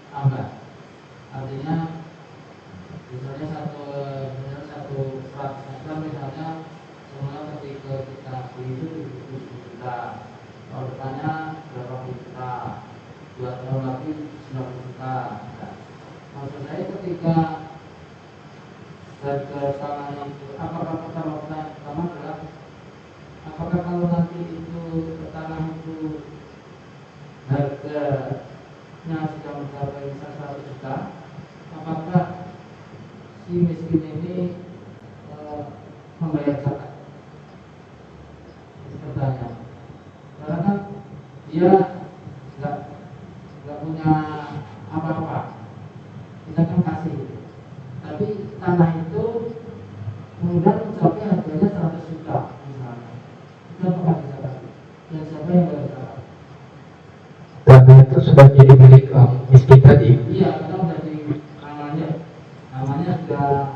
tambah, artinya misalnya satu 100 meter misalnya semula ketika kita beli itu 70 juta, tahun depannya berapa puluh juta, 2 tahun lagi 90 juta. Nah, maksud saya ketika harga tanah itu, apakah pertama adalah apakah kalau nanti itu tanah itu harganya sudah mencapai misal 100 juta, apakah si miskin ini membayar zakat? Itu pertanyaan. Karena kan dia nggak punya apa-apa, kita kan kasih, tapi tanah itu kemudian mencapai harganya 100 juta misalnya, itu apakah bisa kasih? Dan siapa yang bayar zakat? Tanah itu sudah jadi milik miskin tadi. Iya, karena sudah namanya sudah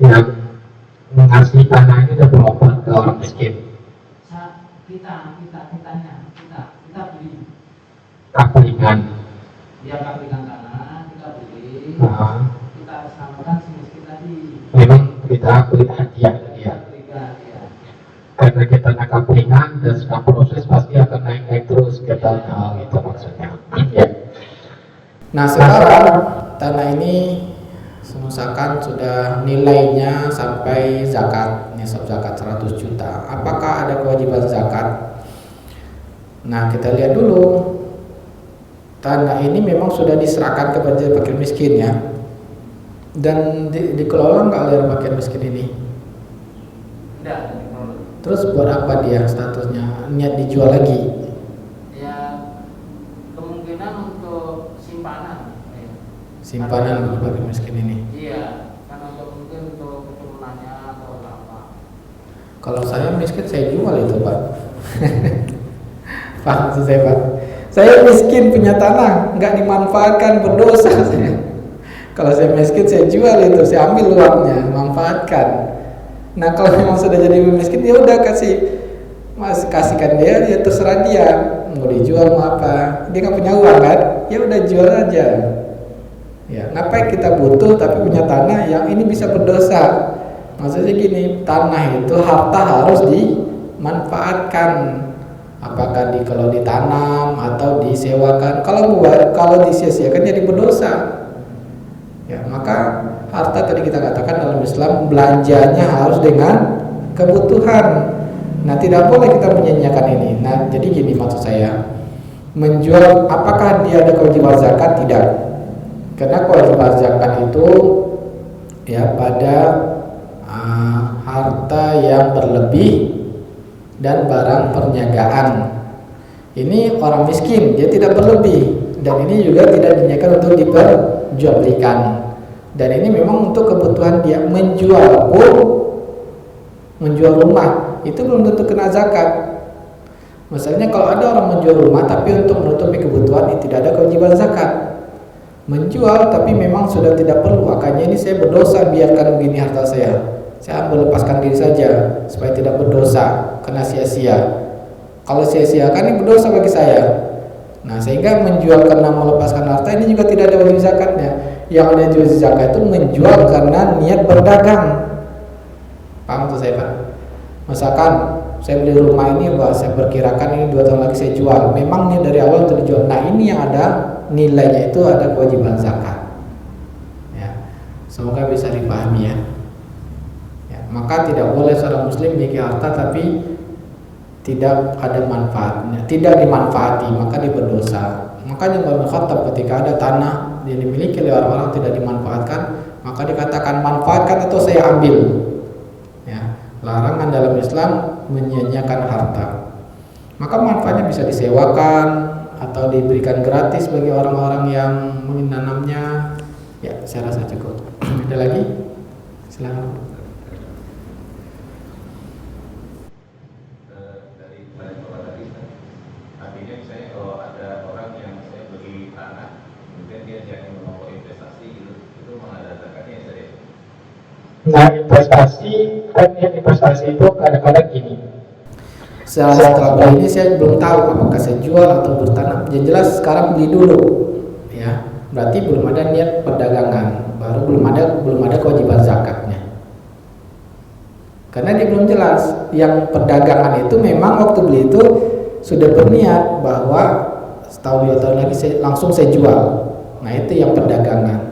yang ngasih tanah ini developer ke orang miskin. Kita beli. Kaplingan. Ya kaplingan tanah, kita beli. Nah, Kita samakan si miskin tadi. memang kita beli hadiah ya. Karena kita nak kaplingan dan sedang proses pasti akan naik terus kita itu maksudnya. Ya. Nah sekarang tanah ini misalkan sudah nilainya sampai zakat, nisab zakat 100 juta. Apakah ada kewajiban zakat? Nah kita lihat dulu, tanah ini memang sudah diserahkan kepada fakir miskin ya, dan dikelola nggak oleh fakir miskin ini? Tidak. Terus buat apa dia statusnya? Niat dijual lagi? Ya kemungkinan untuk simpanan. Simpanan fakir miskin ini. Iya, karena mungkin untuk keturunannya atau apa. Kalau saya miskin saya jual itu Pak. Pak maksud saya Pak. Saya miskin punya tanah, nggak dimanfaatkan, berdosa saya. Kalau saya miskin saya jual itu, saya ambil uangnya, manfaatkan. Nah kalau memang sudah jadi miskin ya udah kasihkan dia, ya terserah dia mau dijual mau apa. Dia nggak punya uang kan, ya udah jual aja. Ya ngapain kita butuh tapi punya tanah yang ini bisa berdosa. Maksudnya gini, tanah itu harta harus dimanfaatkan. Apakah kalau ditanam atau disewakan. Kalau disia-siakan jadi berdosa. Ya maka harta tadi kita katakan dalam Islam belanjanya harus dengan kebutuhan. Nah tidak boleh kita menyanyiakan ini. Nah jadi gini maksud saya, menjual apakah dia ada kewajiban zakat? Tidak. Karena kewajiban zakat itu ya pada harta yang berlebih dan barang perniagaan. Ini orang miskin, dia tidak berlebih, dan ini juga tidak dinyakan untuk diperjualbelikan. Dan ini memang untuk kebutuhan dia. Menjual rumah itu belum tentu kena zakat. Misalnya kalau ada orang menjual rumah tapi untuk menutupi kebutuhan, ini tidak ada kewajiban zakat. Menjual tapi memang sudah tidak perlu, makanya ini saya berdosa biarkan begini harta saya ambil lepaskan diri saja supaya tidak berdosa, kena sia-sia. Kalau sia-siakan ini berdosa bagi saya. Nah sehingga menjual karena melepaskan harta ini juga tidak ada wajib zakatnya. Yang ada wajib zakat itu menjual karena niat berdagang. Paham tuh saya Pak? Misalkan saya beli rumah ini, saya perkirakan ini 2 tahun lagi saya jual. Memang ini dari awal untuk dijual. Nah ini yang ada nilainya itu ada kewajiban zakat. Ya, semoga bisa dipahami ya. Maka tidak boleh seorang muslim memiliki harta tapi tidak ada manfaatnya, tidak dimanfaati, maka dia berdosa. Makanya Umar bin Khattab ketika ada tanah yang dimiliki oleh orang-orang tidak dimanfaatkan, maka dikatakan manfaatkan atau saya ambil. Ya, larangan dalam Islam menyia-nyiakan harta. Maka manfaatnya bisa disewakan atau diberikan gratis bagi orang-orang yang menanamnya. Ya, saya rasa cukup. Ada lagi? Silakan. Nah investasi kan yang investasi itu kadang-kadang gini. Setelah beli ini saya belum tahu apakah saya jual atau bertanam. Yang jelas sekarang beli dulu, ya. Berarti belum ada niat perdagangan, belum ada kewajiban zakatnya. Karena dia belum jelas. Yang perdagangan itu memang waktu beli itu sudah berniat bahwa setahun 2 tahun lagi langsung saya jual. Nah itu yang perdagangan.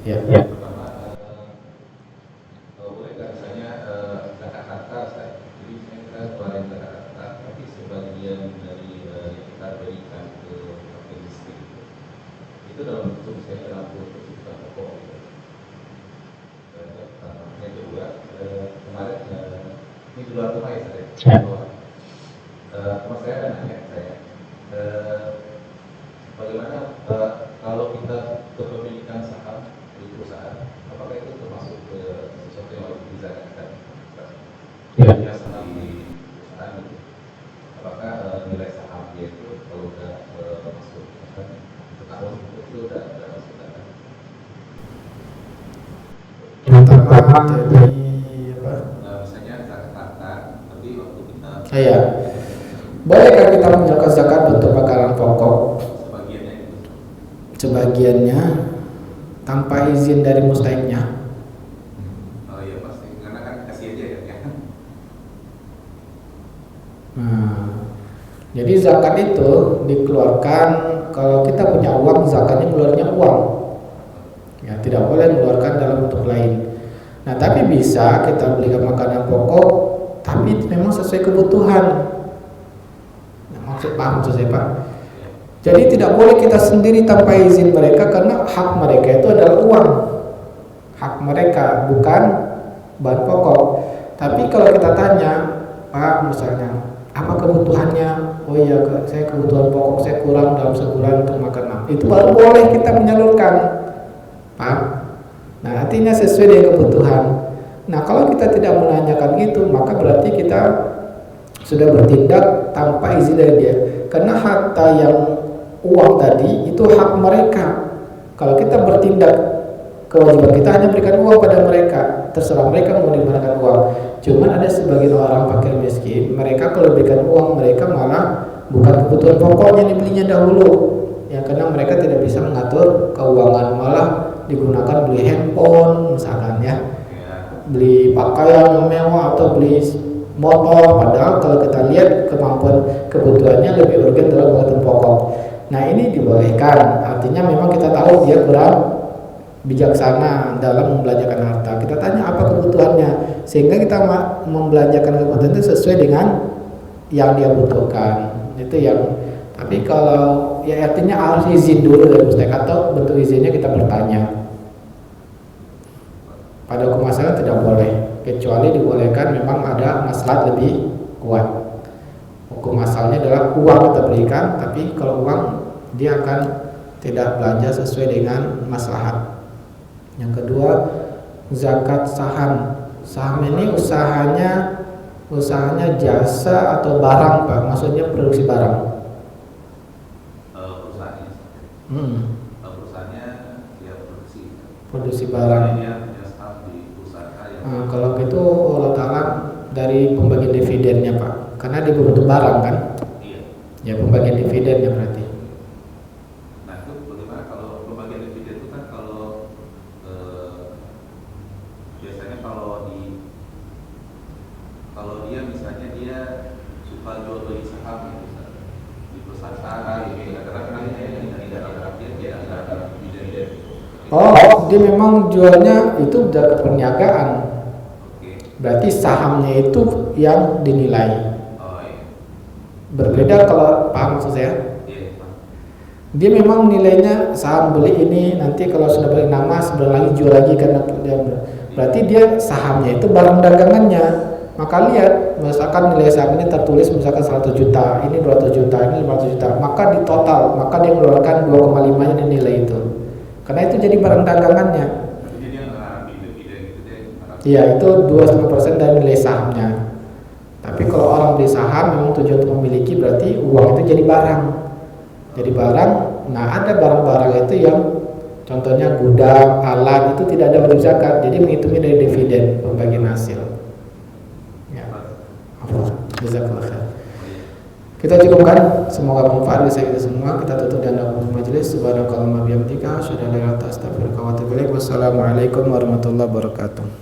Ya. Ya. Pertama, bolehkah misalnya zakat harta, jadi saya keluarin zakat harta, tapi sebagian dari yang kita berikan ke fakir miskin itu dalam bentuk misalnya dalam bentuk kebutuhan pokok. Yang kedua, kemarin ini di luar rumah ya saya. Teman saya ada nanya saya, bagaimana kalau kita kepemilikan saham perusahaan, apakah itu termasuk sesuatu yang harus dizakatkan? Ya, saham di perusahaan itu, apakah nilai saham dia itu kalau udah masuk setahun itu udah masuk kan? pertama jadi apa? Misalnya zakat harta, tapi waktu kita Iya. Bolehkah kita mengeluarkan zakat untuk makanan pokok? sebagiannya itu Sebagiannya tanpa izin dari mustahiknya. oh iya pasti karena kan kasih aja ya. Nah, jadi zakat itu dikeluarkan kalau kita punya uang, zakatnya keluarnya uang. Ya, tidak boleh mengeluarkan dalam bentuk lain. Nah, tapi bisa kita belikan makanan pokok, tapi memang sesuai kebutuhan. Nah, paham maksud saya, Pak? Jadi tidak boleh kita sendiri tanpa izin mereka karena hak mereka itu adalah uang. Hak mereka bukan bahan pokok. Tapi kalau kita tanya, Pak, misalnya, apa kebutuhannya? Oh iya, saya kebutuhan pokok saya kurang dalam sebulan untuk makan. Itu baru boleh kita menyalurkan. Pak. Nah, artinya sesuai dengan kebutuhan. Nah, kalau kita tidak menanyakan gitu, maka berarti kita sudah bertindak tanpa izin dari dia. Karena harta yang uang tadi itu hak mereka. Kalau kita bertindak, kewajiban kita hanya berikan uang pada mereka. Terserah mereka mau digunakan uang. Cuman ada sebagian orang fakir miskin, mereka kalau berikan uang mereka malah bukan kebutuhan pokoknya dibelinya dahulu. Ya, karena mereka tidak bisa mengatur keuangan, malah digunakan beli handphone misalkan ya, beli pakaian yang mewah atau beli motor, padahal kalau kita lihat kemampuan kebutuhannya lebih urgen dalam kebutuhan pokok. Nah, ini dibolehkan, artinya memang kita tahu dia kurang bijaksana dalam membelanjakan harta. Kita tanya apa kebutuhannya, sehingga kita membelanjakan kebutuhan itu sesuai dengan yang dia butuhkan. Itu yang. Tapi kalau ya artinya harus izin dulu dari mustahik, atau bentuk izinnya kita bertanya. Pada hukum asalnya tidak boleh, kecuali dibolehkan memang ada maslahat lebih kuat. Hukum asalnya adalah uang kita berikan, tapi kalau uang dia akan tidak belanja sesuai dengan maslahat. Yang kedua, zakat saham. Saham ini usahanya jasa atau barang, Pak? Maksudnya produksi barang. Perusahaannya dia produksi barang. Nah, kalau gitu Allah Ta'ala dari pembagian dividennya, Pak, karena dia berbentuk barang kan? Iya. Ya, pembagian dividennya berarti. Nah, itu bagaimana kalau pembagian dividen itu kan kalau biasanya kalau dia misalnya dia suka jual beli saham gitu, di perusahaan gitu, kadang-kadang dia ada dividen. Oh, dia memang jualnya itu udah ke perniagaan. Berarti sahamnya itu yang dinilai. Oh, iya. Berbeda kalau paham maksud saya? Iya, Pak. Dia memang nilainya saham beli ini, nanti kalau sudah beli nama sebulan lagi jual lagi karena dia berarti dia sahamnya itu barang dagangannya. Maka lihat, misalkan nilai saham ini tertulis misalkan 100 juta, ini 200 juta, ini 500 juta, maka di total, maka dia mengeluarkan 2,5 nya nilai itu. Karena itu jadi barang dagangannya. Iya, itu 2,5% dari nilai sahamnya. Tapi kalau orang beli saham memang tujuan untuk memiliki, berarti uang itu jadi barang. Jadi barang. Nah, ada barang-barang itu yang contohnya gudang, alat, itu tidak ada wajib zakat. Jadi menghitungnya dari dividen, pembagian hasil. Ya. Jazakallah khair. Kita cukupkan, semoga bermanfaat bagi kita semua. Kita tutup dan akhir majelis. Subhanakallahumma bihamdika asyhadu an la ilaha illa anta astaghfiruka wa atubu ilaik. Wassalamualaikum warahmatullahi wabarakatuh.